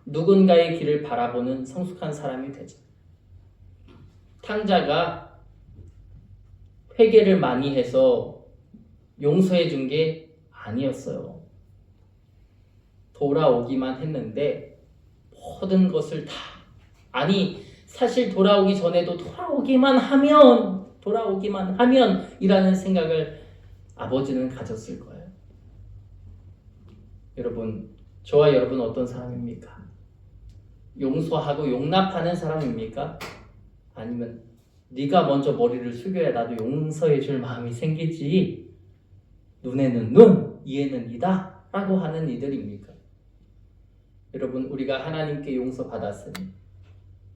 누군가의 길을 바라보는 성숙한 사람이 되죠. 탕자가 회개를 많이 해서 용서해 준 게 아니었어요. 돌아오기만 했는데 모든 것을 다 사실 돌아오기 전에도 돌아오기만 하면 이라는 생각을 아버지는 가졌을 거예요. 여러분, 저와 여러분 어떤 사람입니까? 용서하고 용납하는 사람입니까? 아니면 네가 먼저 머리를 숙여야 나도 용서해 줄 마음이 생기지, 눈에는 눈, 이에는 이다 라고 하는 이들입니까? 여러분, 우리가 하나님께 용서받았으니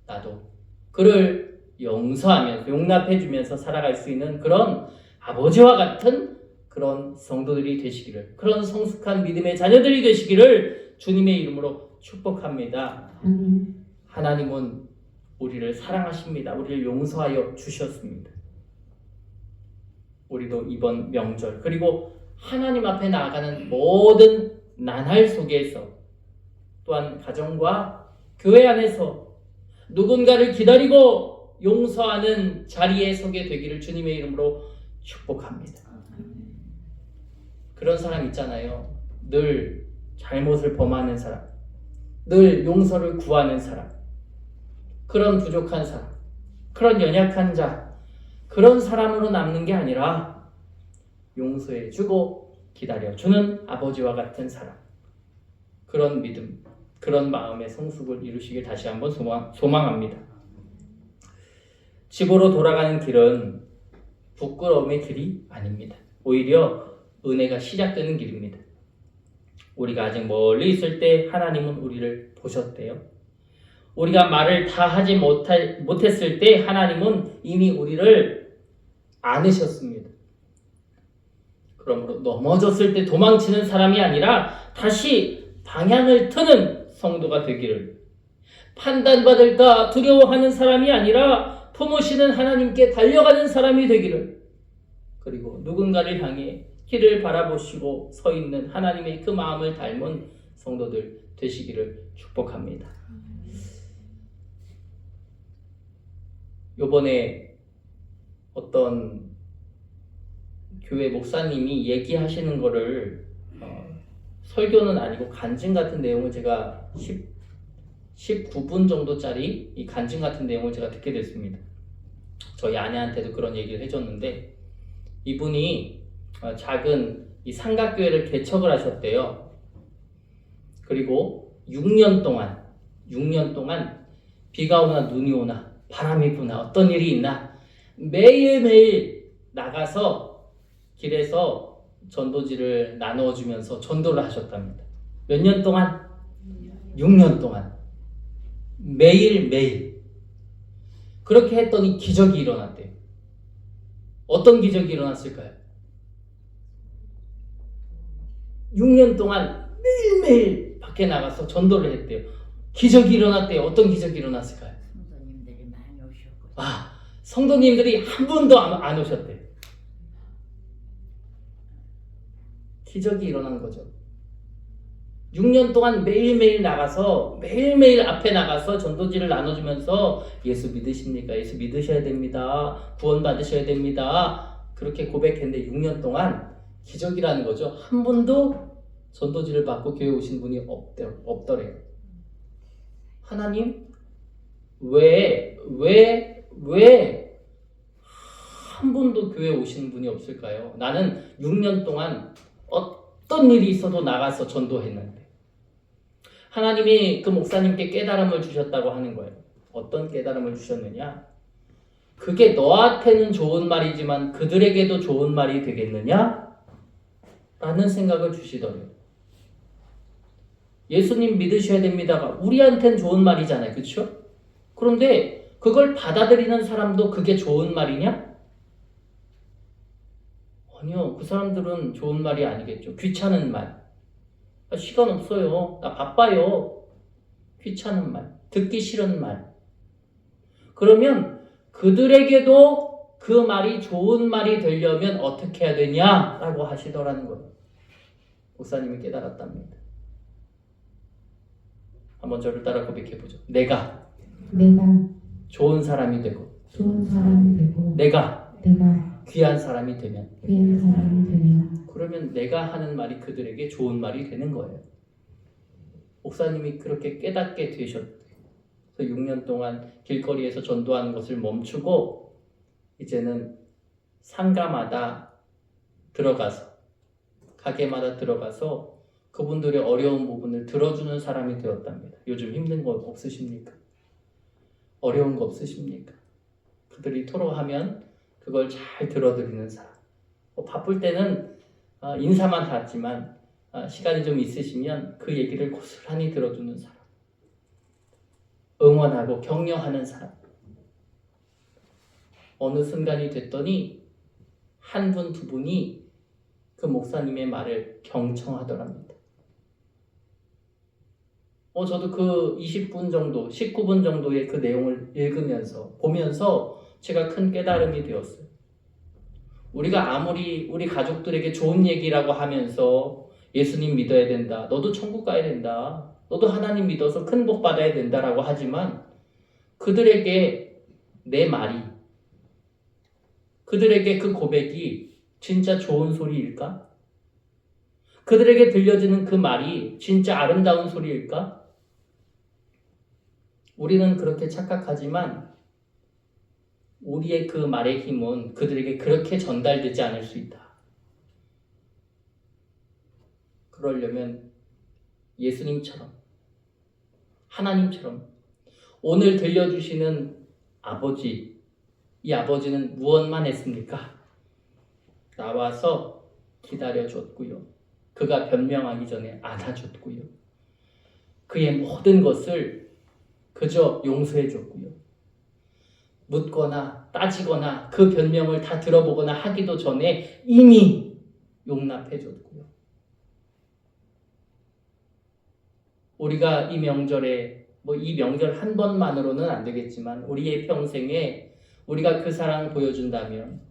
나도 그를 용서하면서 용납해주면서 살아갈 수 있는 그런 아버지와 같은 그런 성도들이 되시기를, 그런 성숙한 믿음의 자녀들이 되시기를 주님의 이름으로 축복합니다. 하나님은 우리를 사랑하십니다. 우리를 용서하여 주셨습니다. 우리도 이번 명절 그리고 하나님 앞에 나아가는 모든 나날 속에서 또한 가정과 교회 안에서 누군가를 기다리고 용서하는 자리에 서게 되기를 주님의 이름으로 축복합니다. 그런 사람 있잖아요. 늘 잘못을 범하는 사람, 늘 용서를 구하는 사람, 그런 부족한 사람, 그런 연약한 자, 그런 사람으로 남는 게 아니라 용서해주고 기다려주는 아버지와 같은 사람, 그런 믿음, 그런 마음의 성숙을 이루시길 다시 한번 소망합니다. 집으로 돌아가는 길은 부끄러움의 길이 아닙니다. 오히려 은혜가 시작되는 길입니다. 우리가 아직 멀리 있을 때 하나님은 우리를 보셨대요. 우리가 말을 다 하지 못했을 때 하나님은 이미 우리를 안으셨습니다. 그러므로 넘어졌을 때 도망치는 사람이 아니라 다시 방향을 트는 성도가 되기를, 판단받을까 두려워하는 사람이 아니라 품으시는 하나님께 달려가는 사람이 되기를, 그리고 누군가를 향해 길을 바라보시고 서 있는 하나님의 그 마음을 닮은 성도들 되시기를 축복합니다. 요번에 어떤 교회 목사님이 얘기하시는 거를 설교는 아니고 간증 같은 내용을 제가 19분 정도짜리 이 간증 같은 내용을 제가 듣게 됐습니다. 저희 아내한테도 그런 얘기를 해줬는데, 이분이 작은 이 삼각교회를 개척을 하셨대요. 그리고 6년 동안 비가 오나 눈이 오나 바람이 부나 어떤 일이 있나 매일매일 나가서 길에서 전도지를 나누어주면서 전도를 하셨답니다. 몇 년 동안? 6년 동안 매일매일 그렇게 했더니 기적이 일어났대요. 어떤 기적이 일어났을까요? 6년 동안 매일매일 밖에 나가서 전도를 했대요. 기적이 일어났대요. 어떤 기적이 일어났을까요? 성도님들이 많이 오셨고. 성도님들이 한 분도 안 오셨대요. 기적이 일어난 거죠. 6년 동안 매일매일 나가서 매일매일 앞에 나가서 전도지를 나눠주면서 예수 믿으십니까? 예수 믿으셔야 됩니다. 구원 받으셔야 됩니다. 그렇게 고백했는데 6년 동안 기적이라는 거죠. 한 분도 전도지를 받고 교회 오신 분이 없더래요. 하나님 왜 교회 오시는 분이 없을까요? 나는 6년 동안 어떤 일이 있어도 나가서 전도했는데 하나님이 그 목사님께 깨달음을 주셨다고 하는 거예요. 어떤 깨달음을 주셨느냐? 그게 너한테는 좋은 말이지만 그들에게도 좋은 말이 되겠느냐? 라는 생각을 주시더래요. 예수님 믿으셔야 됩니다가 우리한테는 좋은 말이잖아요. 그렇죠? 그런데 그걸 받아들이는 사람도 그게 좋은 말이냐? 아니요. 그 사람들은 좋은 말이 아니겠죠. 귀찮은 말. 시간 없어요. 나 바빠요. 귀찮은 말. 듣기 싫은 말. 그러면 그들에게도 그 말이 좋은 말이 되려면 어떻게 해야 되냐라고 하시더라는 거예요. 목사님이 깨달았답니다. 한번 저를 따라 고백해보죠. 내가 좋은 사람이 되고 좋은 사람이 되고 내가 내가 귀한 사람이 되면 귀한 사람이 되면 그러면 내가 하는 말이 그들에게 좋은 말이 되는 거예요. 목사님이 그렇게 깨닫게 되셨어요. 6년 동안 길거리에서 전도하는 것을 멈추고 이제는 상가마다 들어가서 가게마다 들어가서 그분들의 어려운 부분을 들어주는 사람이 되었답니다. 요즘 힘든 거 없으십니까? 어려운 거 없으십니까? 그들이 토로하면 그걸 잘 들어드리는 사람. 바쁠 때는 인사만 하지만 시간이 좀 있으시면 그 얘기를 고스란히 들어주는 사람. 응원하고 격려하는 사람. 어느 순간이 됐더니 한 분, 두 분이 그 목사님의 말을 경청하더랍니다. 저도 그 20분 정도, 19분 정도의 그 내용을 읽으면서, 보면서 제가 큰 깨달음이 되었어요. 우리가 아무리 우리 가족들에게 좋은 얘기라고 하면서 예수님 믿어야 된다. 너도 천국 가야 된다. 너도 하나님 믿어서 큰 복 받아야 된다라고 하지만 그들에게 내 말이, 그들에게 그 고백이 진짜 좋은 소리일까? 그들에게 들려지는 그 말이 진짜 아름다운 소리일까? 우리는 그렇게 착각하지만 우리의 그 말의 힘은 그들에게 그렇게 전달되지 않을 수 있다. 그러려면 예수님처럼, 하나님처럼 오늘 들려주시는 아버지, 이 아버지는 무엇만 했습니까? 나와서 기다려줬고요. 그가 변명하기 전에 안아줬고요. 그의 모든 것을 그저 용서해줬고요. 묻거나 따지거나 그 변명을 다 들어보거나 하기도 전에 이미 용납해줬고요. 우리가 이 명절에 이 명절 한 번만으로는 안 되겠지만 우리의 평생에 우리가 그 사랑을 보여준다면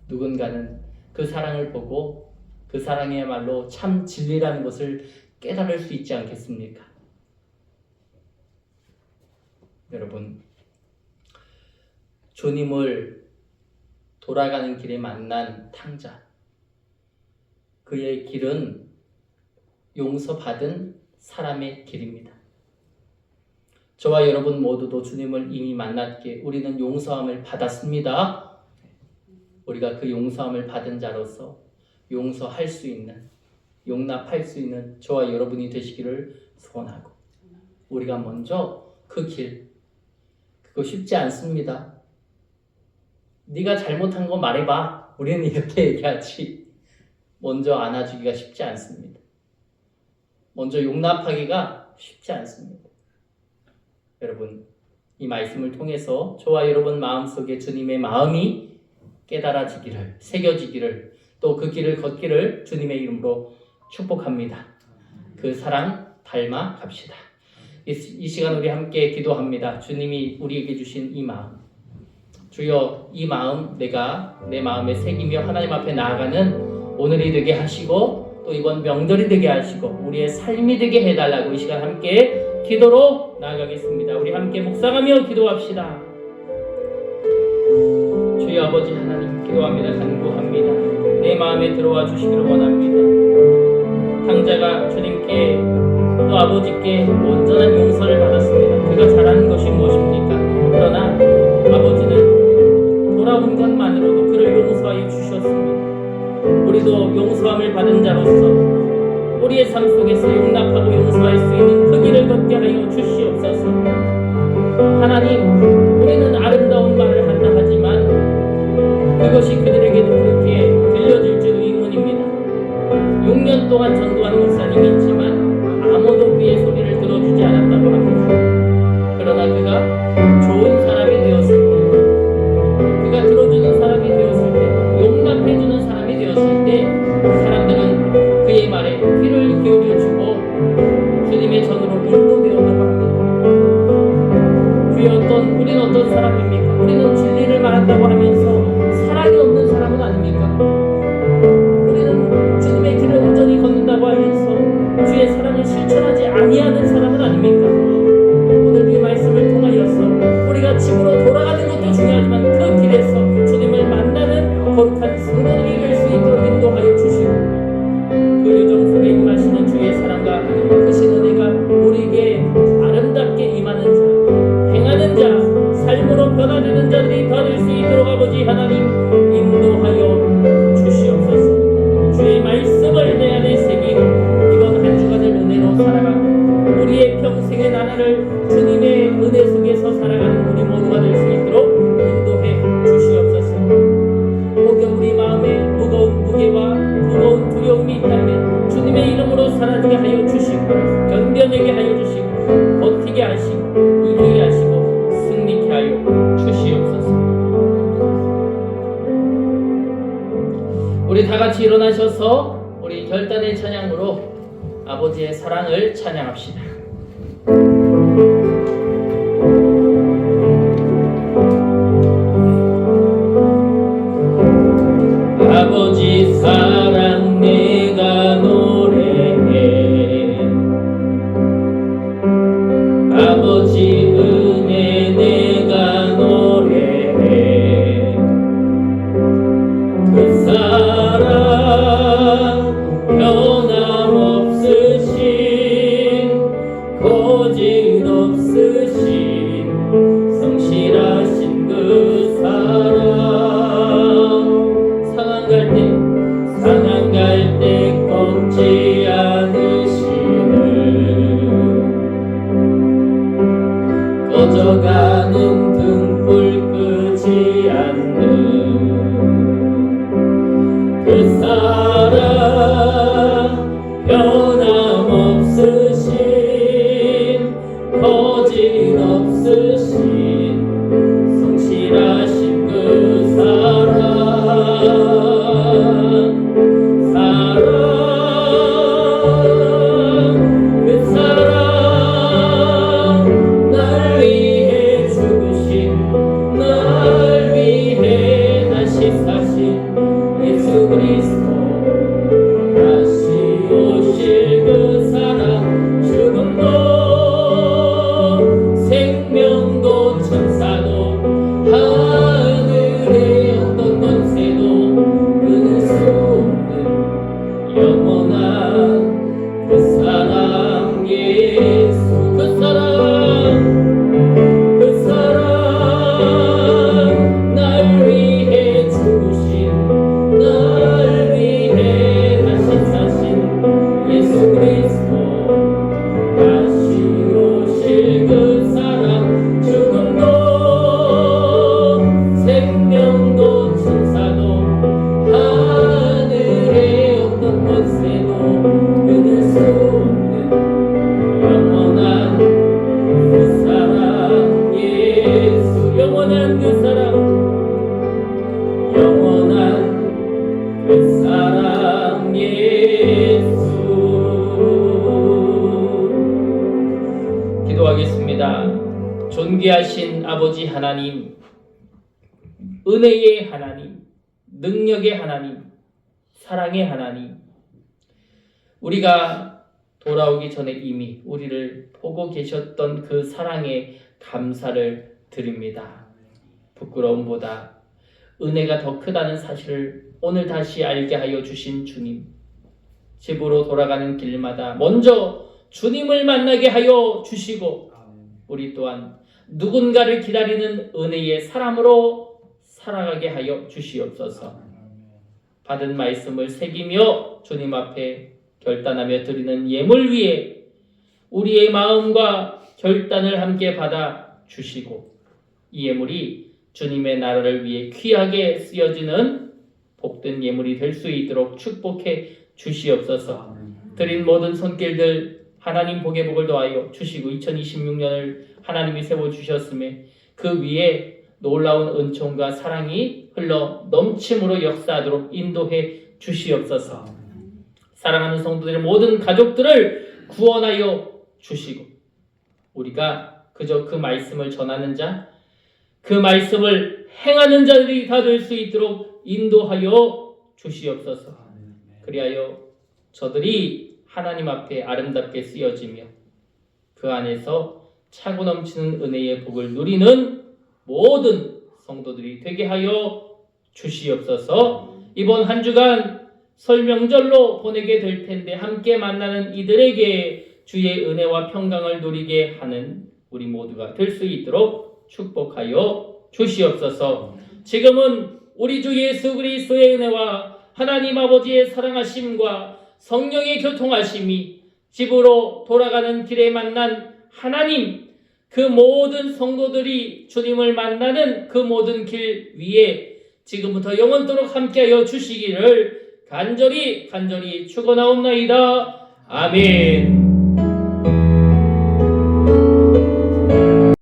누군가는 그 사랑을 보고 그 사랑이야말로 참 진리라는 것을 깨달을 수 있지 않겠습니까? 여러분, 주님을 돌아가는 길에 만난 탕자, 그의 길은 용서받은 사람의 길입니다. 저와 여러분 모두도 주님을 이미 만났기에 우리는 용서함을 받았습니다. 우리가 그 용서함을 받은 자로서 용서할 수 있는, 용납할 수 있는 저와 여러분이 되시기를 소원하고, 우리가 먼저 그 길, 그거 쉽지 않습니다. 네가 잘못한 거 말해봐. 우리는 이렇게 얘기하지. 먼저 안아주기가 쉽지 않습니다. 먼저 용납하기가 쉽지 않습니다. 여러분, 이 말씀을 통해서 저와 여러분 마음속에 주님의 마음이 깨달아지기를, 새겨지기를, 또 그 길을 걷기를 주님의 이름으로 축복합니다. 그 사랑 닮아 갑시다. 이 시간 우리 함께 기도합니다. 주님이 우리에게 주신 이 마음, 주여, 이 마음 내가 내 마음에 새기며 하나님 앞에 나아가는 오늘이 되게 하시고 또 이번 명절이 되게 하시고 우리의 삶이 되게 해달라고 이 시간 함께 기도로 나아가겠습니다. 우리 함께 묵상하며 기도합시다. 주여 아버지 하나님, 기도합니다. 간구합니다. 내 마음에 들어와 주시기를 원합니다. 탕자가 주님께 또 아버지께 온전한 용서를 받았습니다. 그가 잘하는 것이 무엇입니까? 그러나 아버지는 돌아온 것만으로도 그를 우리의 삶 속에서 용납하고 용서할 수 있는 그 길을 걷게 하여 주시옵소서. 하나님, 우리는 아름다운 말을 한다 하지만 그것이 그들에게도 그렇게 들려질지도 의문입니다. 6년 동안 전도한 목사님이 있지만 아무도 그의 소리를 들어주지 않았다고 합니다. 그러나 그가 좋은 사람이 되었을 때, 그가 들어주는 사람이 되었을 때, 용납해주는 사람이 되었을 때 사람들은 그의 말에 귀를 기울여주고 주님의 전으로 인도되었다고 합니다. 주여, 우리는 어떤 사람입니까? 우리는 진리를 말한다고 하면서 사랑이 없는 사람은 아닙니까? 우리는 주님의 길을 온전히 걷는다고 하면서 주의 사랑을 실천하지 아니하는 사람은 아닙니까? 오늘 이 말씀을 통하여서 우리가 집으로 돌아가는 것도 중요하지만 그 길에서 주님을 만나는 거룩한 성도들이 될 수 있도록 인도하여 주시고 그 여정 속에 임하시는 주의 사랑과 크신 은혜가 우리에게 아름답게 임하는 자, 행하는 자, 삶으로 변화되는 자들이 다 될 수 있도록 아버지 하나님 인도하여 주시옵소서. 주의 말씀을 내 안에 새기고 이번 한 주간을 은혜로 살아가고 우리의 평생의 나날을 주님의 은혜 속에서 살아가는 우리 모두가 될 수 있도록 인도해 주시옵소서. 혹여 우리 마음에 무거운 무게와 무거운 두려움이 있다면 주님의 이름으로 사라지게 하여 주시고 견뎌내게 하여 주시고 버티게 하시고 이기게 하시고 승리케 하여 주시옵소서. 우리 다 같이 일어나셔서 우리 결단의 찬양으로 아버지의 사랑을 찬양합시다. 아버지 사랑 내가 노래해, 아버지 은혜 내가 노래해. 그 사랑 변함없으신 거짓없으신 성실하신 그 사랑, 상한 갈 때 꺾지 않으시는, 꺼져가는 등불 끄지 않는 그 사랑 변함없으신 거짓없으신 성실하신 그 그 사랑 날 위해 죽으신, 날 위해 다시 사신 예수 그리스도, 다시 오실 그 사랑, 죽음도 생명도 천사도 하늘의 어떤 권세도 끊을 수 없는 영원한 그 사랑 예수, 그 사랑 날 위해 죽으신, 날 위해 다시 사신 예수 그리스도, 다시 오실 그 사랑, 죽음도 생명도 천사도 하늘의 어떤 권세도 끊을 수 없는 영원한 그 사랑 예수, 영원한 그 사랑, 영원한 그 사랑 예수. 기도하겠습니다. 존귀하신 아버지 하나님, 은혜의 하나님, 능력의 하나님, 사랑의 하나님, 우리가 돌아오기 전에 이미 우리를 보고 계셨던 그 사랑에 감사를 드립니다. 부끄러움보다 은혜가 더 크다는 사실을 오늘 다시 알게 하여 주신 주님, 집으로 돌아가는 길마다 먼저 주님을 만나게 하여 주시고 우리 또한 누군가를 기다리는 은혜의 사람으로 살아가게 하여 주시옵소서. 받은 말씀을 새기며 주님 앞에 결단하며 드리는 예물 위에 우리의 마음과 결단을 함께 받아 주시고 이 예물이 주님의 나라를 위해 귀하게 쓰여지는 복된 예물이 될 수 있도록 축복해 주시옵소서. 드린 모든 손길들 하나님 복의 복을 더하여 주시고 2026년을 하나님이 세워주셨음에 그 위에 놀라운 은총과 사랑이 흘러 넘침으로 역사하도록 인도해 주시옵소서. 사랑하는 성도들의 모든 가족들을 구원하여 주시고 우리가 그저 그 말씀을 전하는 자, 그 말씀을 행하는 자들이 다 될 수 있도록 인도하여 주시옵소서. 그리하여 저들이 하나님 앞에 아름답게 쓰여지며 그 안에서 차고 넘치는 은혜의 복을 누리는 모든 성도들이 되게 하여 주시옵소서. 이번 한 주간 설명절로 보내게 될 텐데 함께 만나는 이들에게 주의 은혜와 평강을 누리게 하는 우리 모두가 될 수 있도록 축복하여 주시옵소서. 지금은 우리 주 예수 그리스도의 은혜와 하나님 아버지의 사랑하심과 성령의 교통하심이 집으로 돌아가는 길에 만난 하나님, 그 모든 성도들이 주님을 만나는 그 모든 길 위에 지금부터 영원토록 함께하여 주시기를 간절히 축원하옵나이다. 아멘.